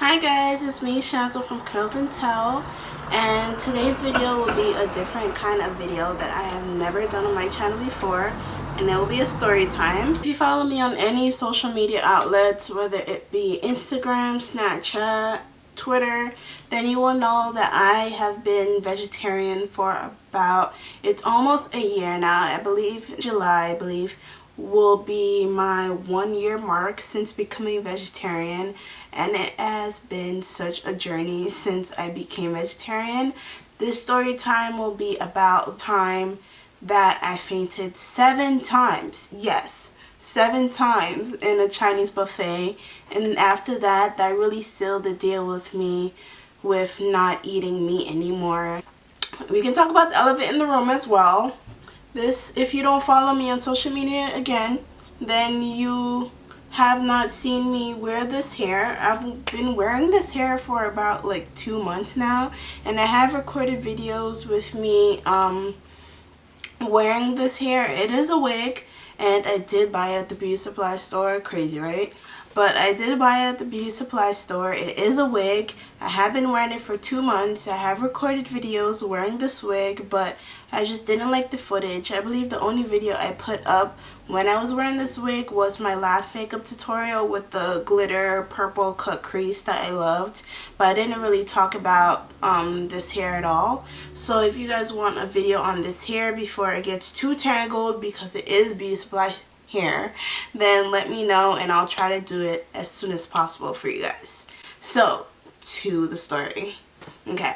Hi guys, it's me Chantal from Curls and Tell, and today's video will be a different kind of video that I have never done on my channel before, and it will be a story time. If you follow me on any social media outlets, whether it be Instagram, Snapchat, Twitter, then you will know that I have been vegetarian for it's almost a year now. I believe July, will be my 1 year mark since becoming vegetarian, and it has been such a journey since I became vegetarian. This story time will be about time that I fainted 7 times. Yes, 7 times in a Chinese buffet, and after that really sealed the deal with me with not eating meat anymore. We can talk about the elephant in the room as well. If you don't follow me on social media again, then you have not seen me wear this hair. I've been wearing this hair for about like 2 months now, and I have recorded videos with me wearing this hair. It is a wig, and I did buy it at the beauty supply store. Crazy, right? But I did buy it at the beauty supply store. It is a wig. I have been wearing it for 2 months. I have recorded videos wearing this wig, but I just didn't like the footage. I believe the only video I put up when I was wearing this wig was my last makeup tutorial with the glitter purple cut crease that I loved, but I didn't really talk about this hair at all. So if you guys want a video on this hair before it gets too tangled, because it is beauty supply hair, then let me know and I'll try to do it as soon as possible for you guys. So to the story. Okay,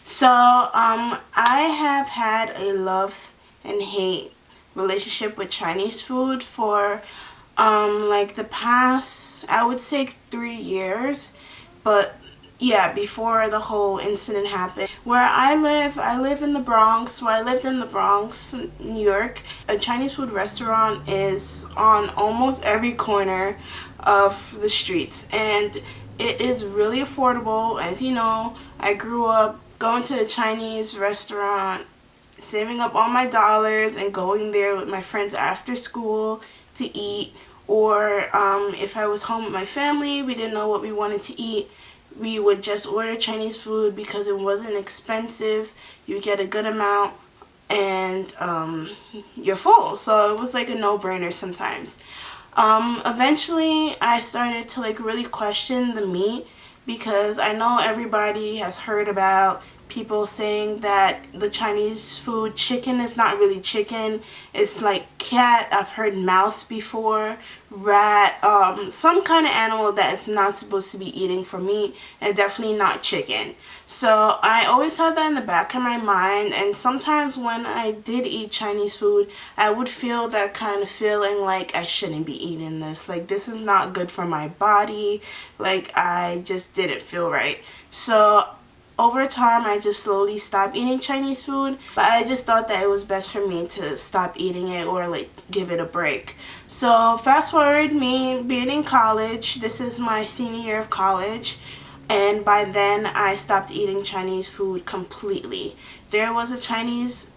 so I have had a love and hate relationship with Chinese food for like the past, I would say, 3 years. But yeah, before the whole incident happened. Where I live in the Bronx. So I lived in the Bronx, New York. A Chinese food restaurant is on almost every corner of the streets, and it is really affordable. As you know, I grew up going to a Chinese restaurant, saving up all my dollars and going there with my friends after school to eat. Or if I was home with my family, we didn't know what we wanted to eat, we would just order Chinese food because it wasn't expensive. You get a good amount and you're full. So it was like a no-brainer sometimes. Eventually I started to like really question the meat, because I know everybody has heard about people saying that the Chinese food chicken is not really chicken. It's like cat. I've heard mouse before, rat, some kind of animal that it's not supposed to be eating for meat, and definitely not chicken. So I always had that in the back of my mind, and sometimes when I did eat Chinese food, I would feel that kind of feeling like I shouldn't be eating this. Like, this is not good for my body. Like, I just didn't feel right. So over time, I just slowly stopped eating Chinese food, but I just thought that it was best for me to stop eating it or like give it a break. So fast forward me being in college. This is my senior year of college, and by then I stopped eating Chinese food completely. There was a Chinese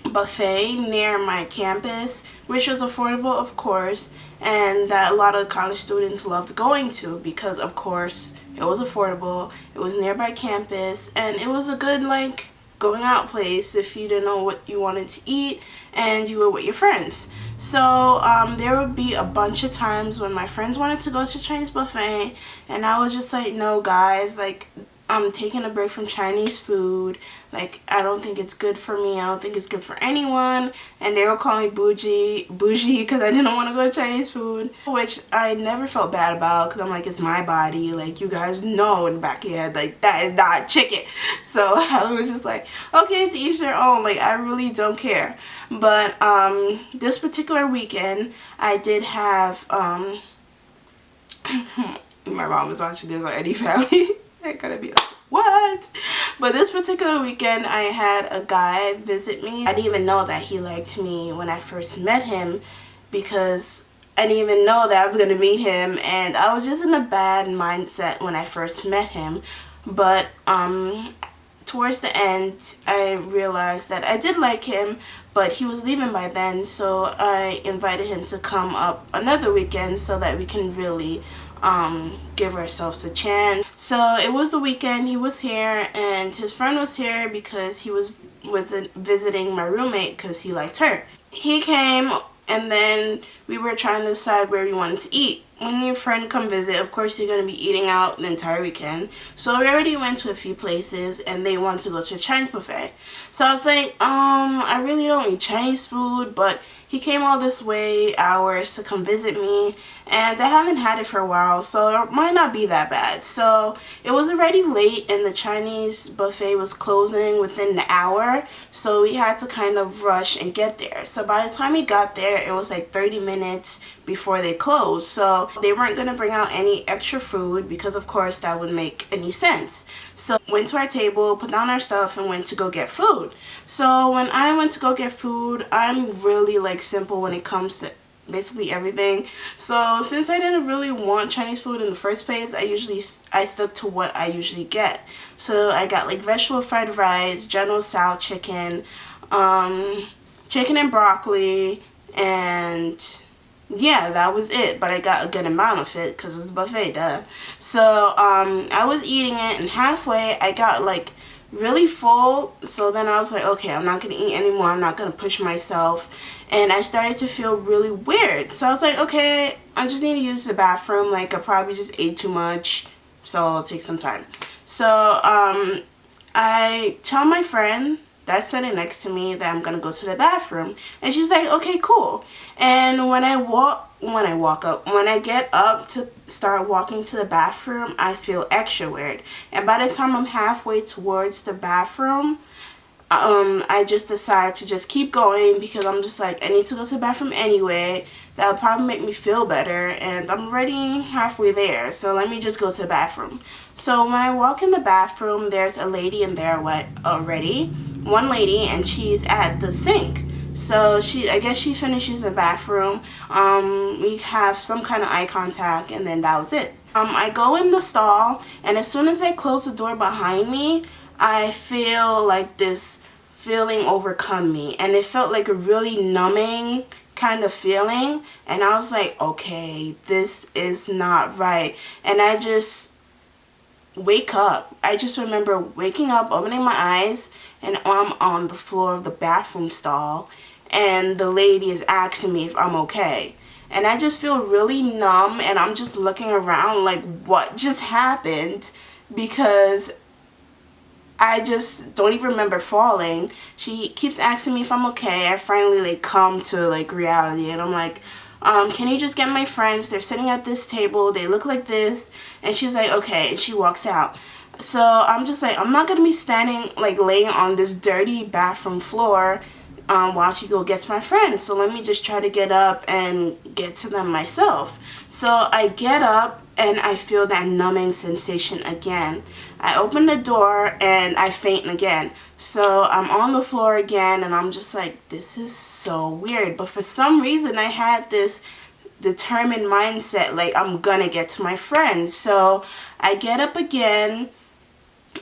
buffet near my campus, which was affordable, of course, and that a lot of college students loved going to because, of course, it was affordable, it was nearby campus, and it was a good like going out place if you didn't know what you wanted to eat and you were with your friends. So there would be a bunch of times when my friends wanted to go to Chinese buffet, and I was just like, no guys, like, I'm taking a break from Chinese food. Like, I don't think it's good for me. I don't think it's good for anyone. And they would call me bougie because I didn't want to go to Chinese food, which I never felt bad about, because I'm like, it's my body. Like, you guys know in the back of your head, like, that is not chicken. So I was just like, okay, to each their own. Like, I really don't care. But this particular weekend, I did have my mom was watching this already, family. They're gonna be like, what? But this particular weekend, I had a guy visit me. I didn't even know that he liked me when I first met him, because I didn't even know that I was gonna meet him, and I was just in a bad mindset when I first met him. But towards the end, I realized that I did like him, but he was leaving by then, so I invited him to come up another weekend so that we can really give ourselves a chance. So it was the weekend. He was here, and his friend was here because he was visiting my roommate because he liked her. He came, and then we were trying to decide where we wanted to eat. When your friend come visit, of course you're going to be eating out the entire weekend. So we already went to a few places, and they wanted to go to a Chinese buffet. So I was like, I really don't eat Chinese food, but he came all this way, hours, to come visit me, and I haven't had it for a while, so it might not be that bad. So it was already late, and the Chinese buffet was closing within the hour, so we had to kind of rush and get there. So by the time we got there, it was like 30 minutes before they closed. So they weren't going to bring out any extra food because of course that wouldn't make any sense. So went to our table, put down our stuff, and went to go get food. So when I went to go get food, I'm really like simple when it comes to basically everything. So since I didn't really want Chinese food in the first place, I stuck to what I usually get. So I got like vegetable fried rice, General Tso chicken, chicken and broccoli, and yeah, that was it. But I got a good amount of it because it was a buffet, duh. So I was eating it, and halfway I got like really full. So then I was like, okay, I'm not gonna eat anymore. I'm not gonna push myself. And I started to feel really weird. So I was like, okay, I just need to use the bathroom. Like I probably just ate too much, so I'll take some time. So I tell my friend that's sitting next to me that I'm gonna go to the bathroom, and she's like, okay, cool. And when I get up to start walking to the bathroom, I feel extra weird. And by the time I'm halfway towards the bathroom, I just decide to just keep going because I'm just like, I need to go to the bathroom anyway. That'll probably make me feel better, and I'm already halfway there, so let me just go to the bathroom. So when I walk in the bathroom, there's a lady in there already. One lady, and she's at the sink. So I guess she finishes the bathroom. We have some kind of eye contact, and then that was it. I go in the stall, and as soon as I close the door behind me, I feel like this feeling overcome me, and it felt like a really numbing kind of feeling, and I was like, okay, this is not right. And I just wake up. I just remember waking up, opening my eyes, and I'm on the floor of the bathroom stall, and the lady is asking me if I'm okay. And I just feel really numb, and I'm just looking around like, what just happened? Because I just don't even remember falling. She keeps asking me if I'm okay. I finally like come to like reality, and I'm like, can you just get my friends? They're sitting at this table. They look like this. And she's like, okay. And she walks out. So I'm just like, I'm not going to be standing, like laying on this dirty bathroom floor while she go gets my friends. So let me just try to get up and get to them myself. So I get up, and I feel that numbing sensation again. I open the door, and I faint again. So I'm on the floor again, and I'm just like, this is so weird. But for some reason, I had this determined mindset, like I'm gonna get to my friends. So I get up again,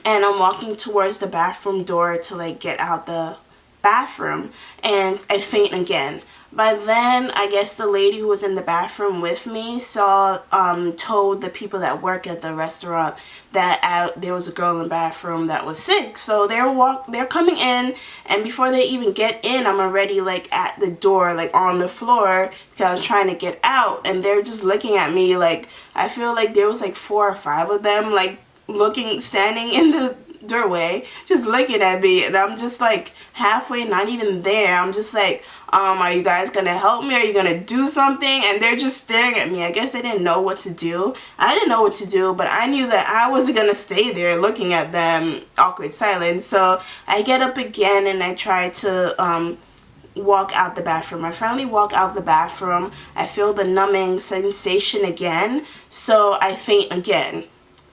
and I'm walking towards the bathroom door to like get out the bathroom, and I faint again. By then, I guess the lady who was in the bathroom with me told the people that work at the restaurant that there was a girl in the bathroom that was sick. So they're coming in, and before they even get in, I'm already like at the door, like on the floor, because I was trying to get out, and they're just looking at me like, I feel like there was like 4 or 5 of them like standing in the doorway just looking at me, and I'm just like halfway not even there. I'm just like, are you guys gonna help me? Are you gonna do something? And they're just staring at me. I guess they didn't know what to do. I didn't know what to do, but I knew that I wasn't gonna stay there looking at them, awkward silence. So I get up again, and I try to walk out the bathroom. I finally walk out the bathroom. I feel the numbing sensation again, so I faint again.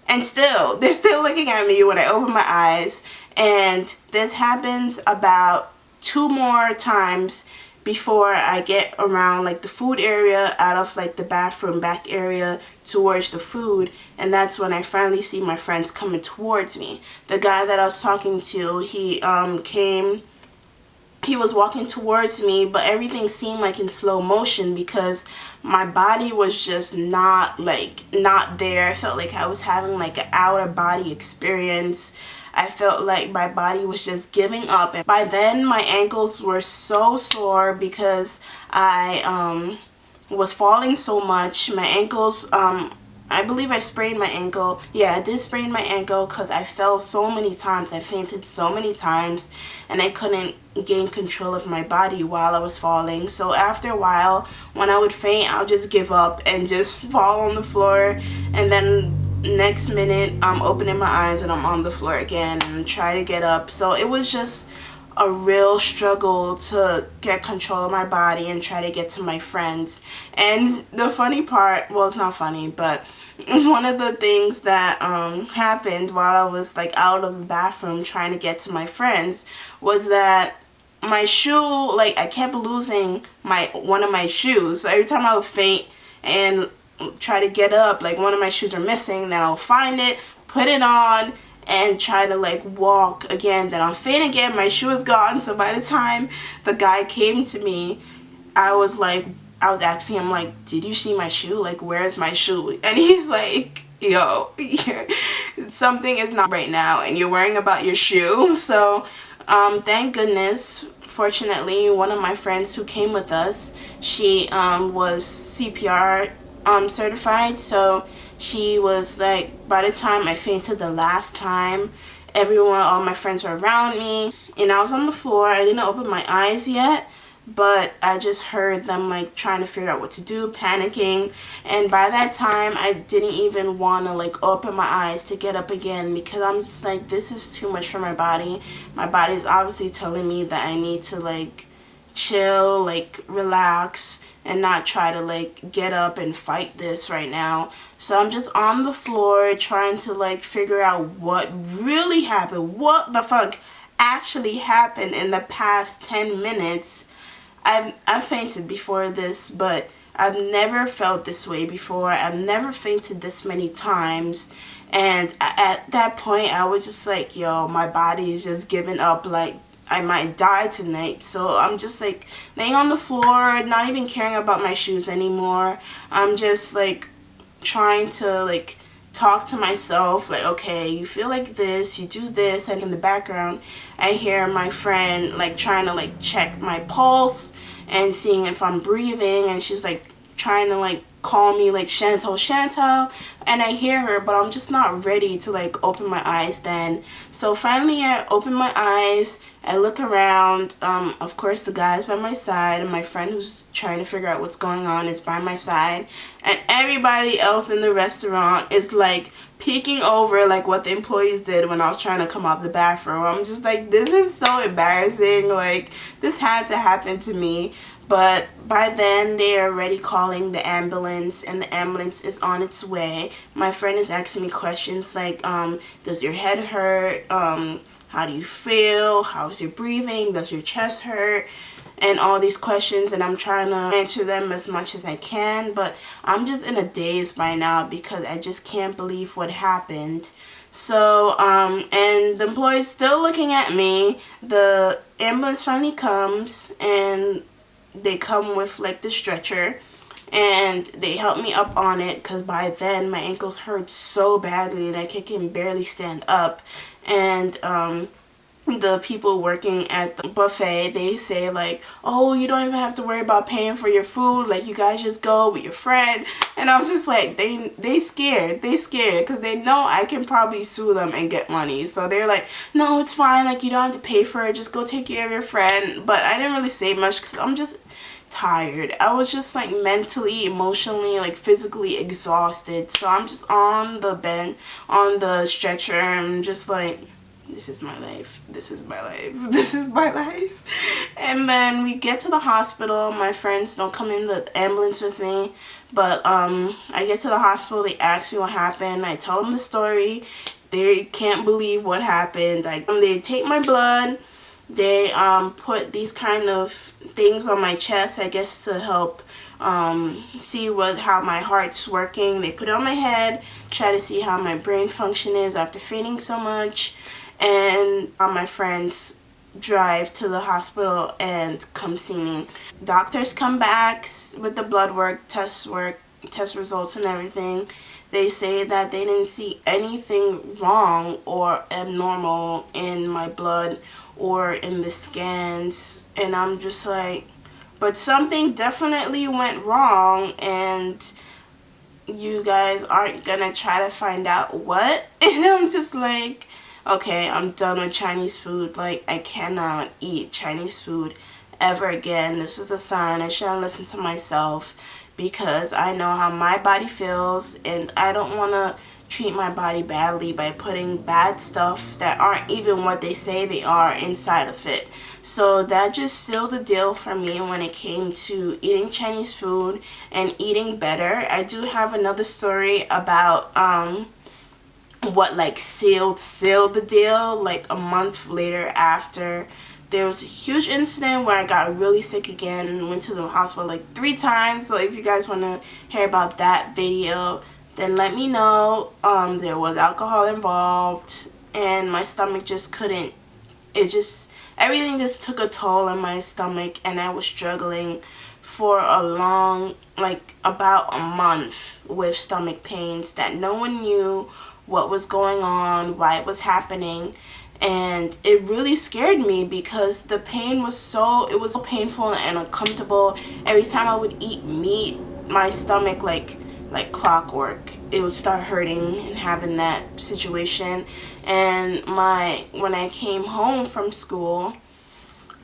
And still, they're still looking at me when I open my eyes. And this happens about 2 more times before I get around like the food area, out of like the bathroom back area towards the food. And that's when I finally see my friends coming towards me. The guy that I was talking to, he came he was walking towards me, but everything seemed like in slow motion because my body was just not there. I felt like I was having like an out of body experience. I felt like my body was just giving up, and by then my ankles were so sore because I was falling so much. My ankles, I believe I sprained my ankle. Yeah, I did sprain my ankle because I fell so many times. I fainted so many times, and I couldn't gain control of my body while I was falling. So after a while, when I would faint, I'll just give up and just fall on the floor, and then next minute I'm opening my eyes and I'm on the floor again and try to get up. So it was just a real struggle to get control of my body and try to get to my friends. And the funny part, well, it's not funny, but one of the things that happened while I was like out of the bathroom trying to get to my friends was that my shoe, like I kept losing one of my shoes. So every time I would faint and try to get up, like one of my shoes are missing, then I'll find it, put it on, and try to like walk again. Then I'll faint again, my shoe is gone. So by the time the guy came to me, I was asking him like, did you see my shoe? Like, where's my shoe? And he's like, yo, something is not right now and you're worrying about your shoe. So thank goodness, fortunately, one of my friends who came with us, she was CPR certified. So she was like, by the time I fainted the last time, all my friends were around me, and I was on the floor. I didn't open my eyes yet, but I just heard them like trying to figure out what to do, panicking, and by that time I didn't even want to like open my eyes to get up again because I'm just like, this is too much for my body. My body is obviously telling me that I need to like chill, like relax, and not try to like get up and fight this right now. So I'm just on the floor trying to like figure out what really happened, what the fuck actually happened in the past 10 minutes. I've fainted before this, but I've never felt this way before. I've never fainted this many times. And at that point, I was just like, yo, my body is just giving up. Like, I might die tonight. So I'm just like laying on the floor, not even caring about my shoes anymore. I'm just like trying to like talk to myself, like, okay, you feel like this, you do this. And in the background I hear my friend like trying to like check my pulse and seeing if I'm breathing, and she's like trying to like call me like Chantal, and I hear her, but I'm just not ready to like open my eyes then. So finally I open my eyes, I look around, of course the guy's by my side, and my friend who's trying to figure out what's going on is by my side, and everybody else in the restaurant is like peeking over like what the employees did when I was trying to come out the bathroom. I'm just like, this is so embarrassing, like this had to happen to me. But by then they are already calling the ambulance, and the ambulance is on its way. My friend is asking me questions like, does your head hurt? How do you feel? How's your breathing? Does your chest hurt? And all these questions, and I'm trying to answer them as much as I can, but I'm just in a daze by now because I just can't believe what happened. So, and the employee's still looking at me. The ambulance finally comes, and they come with like the stretcher, and they help me up on it because by then my ankles hurt so badly that I can barely stand up. And the people working at the buffet, they say like, oh, you don't even have to worry about paying for your food, like you guys just go with your friend. And I'm just like, they scared because they know I can probably sue them and get money. So they're like, no, it's fine, like you don't have to pay for it, just go take care of your friend. But I didn't really say much because I'm just tired. I was just like mentally, emotionally, like physically exhausted. So I'm just on the bed, on the stretcher, and I'm just like, this is my life, this is my life, this is my life. And then we get to the hospital. My friends don't come in the ambulance with me, but I get to the hospital. They ask me what happened. I tell them the story. They can't believe what happened. They take my blood. They put these kind of things on my chest, I guess, to help see how my heart's working. They put it on my head, try to see how my brain function is after fainting so much. And my friends drive to the hospital and come see me. Doctors come back with the blood work, test results and everything. They say that they didn't see anything wrong or abnormal in my blood or in the scans. And I'm just like, but something definitely went wrong, and you guys aren't gonna try to find out what? And I'm just like, okay, I'm done with Chinese food. Like, I cannot eat Chinese food ever again. This is a sign I shouldn't listen to myself, because I know how my body feels, and I don't want to treat my body badly by putting bad stuff that aren't even what they say they are inside of it. So that just sealed the deal for me when it came to eating Chinese food and eating better. I do have another story about what like sealed the deal. Like a month later, after there was a huge incident where I got really sick again and went to the hospital like 3 times. So if you guys want to hear about that video, then let me know. There was alcohol involved, and my stomach just couldn't, everything just took a toll on my stomach, and I was struggling for a long, like about a month, with stomach pains that no one knew what was going on, why it was happening. And it really scared me because the pain was so painful and uncomfortable. Every time I would eat meat, my stomach, like clockwork, it would start hurting and having that situation. And when I came home from school,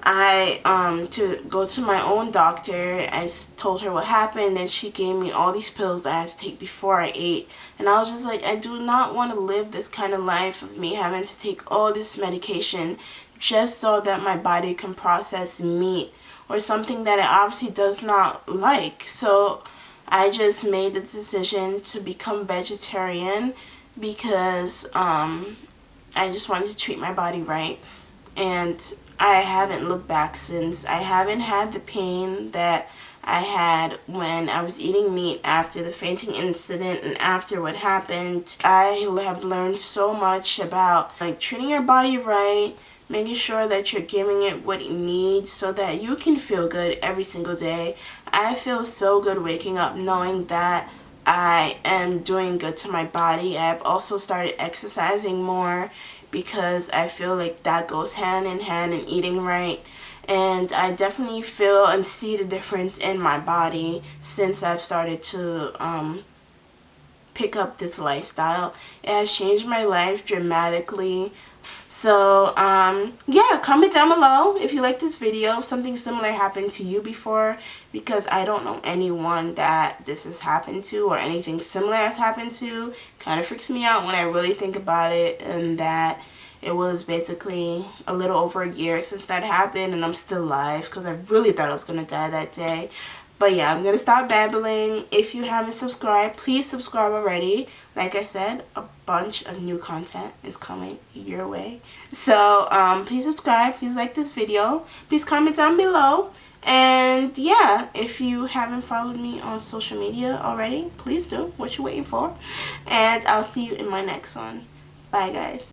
to go to my own doctor, I told her what happened, and she gave me all these pills that I had to take before I ate. And I was just like, I do not want to live this kind of life of me having to take all this medication just so that my body can process meat or something that it obviously does not like. So I just made the decision to become vegetarian because I just wanted to treat my body right. And I haven't looked back since. I haven't had the pain that I had when I was eating meat after the fainting incident and after what happened. I have learned so much about like treating your body right, making sure that you're giving it what it needs so that you can feel good every single day. I feel so good waking up knowing that I am doing good to my body. I've also started exercising more because I feel like that goes hand in hand in eating right. And I definitely feel and see the difference in my body since I've started to pick up this lifestyle. It has changed my life dramatically. So yeah, comment down below if you like this video, if something similar happened to you before, because I don't know anyone that this has happened to or anything similar has happened to. Kind of freaks me out when I really think about it, and that it was basically a little over a year since that happened, and I'm still alive because I really thought I was going to die that day. But yeah, I'm going to stop babbling. If you haven't subscribed, please subscribe already. Like I said, a bunch of new content is coming your way. So please subscribe. Please like this video. Please comment down below. And yeah, if you haven't followed me on social media already, please do. What you waiting for? And I'll see you in my next one. Bye, guys.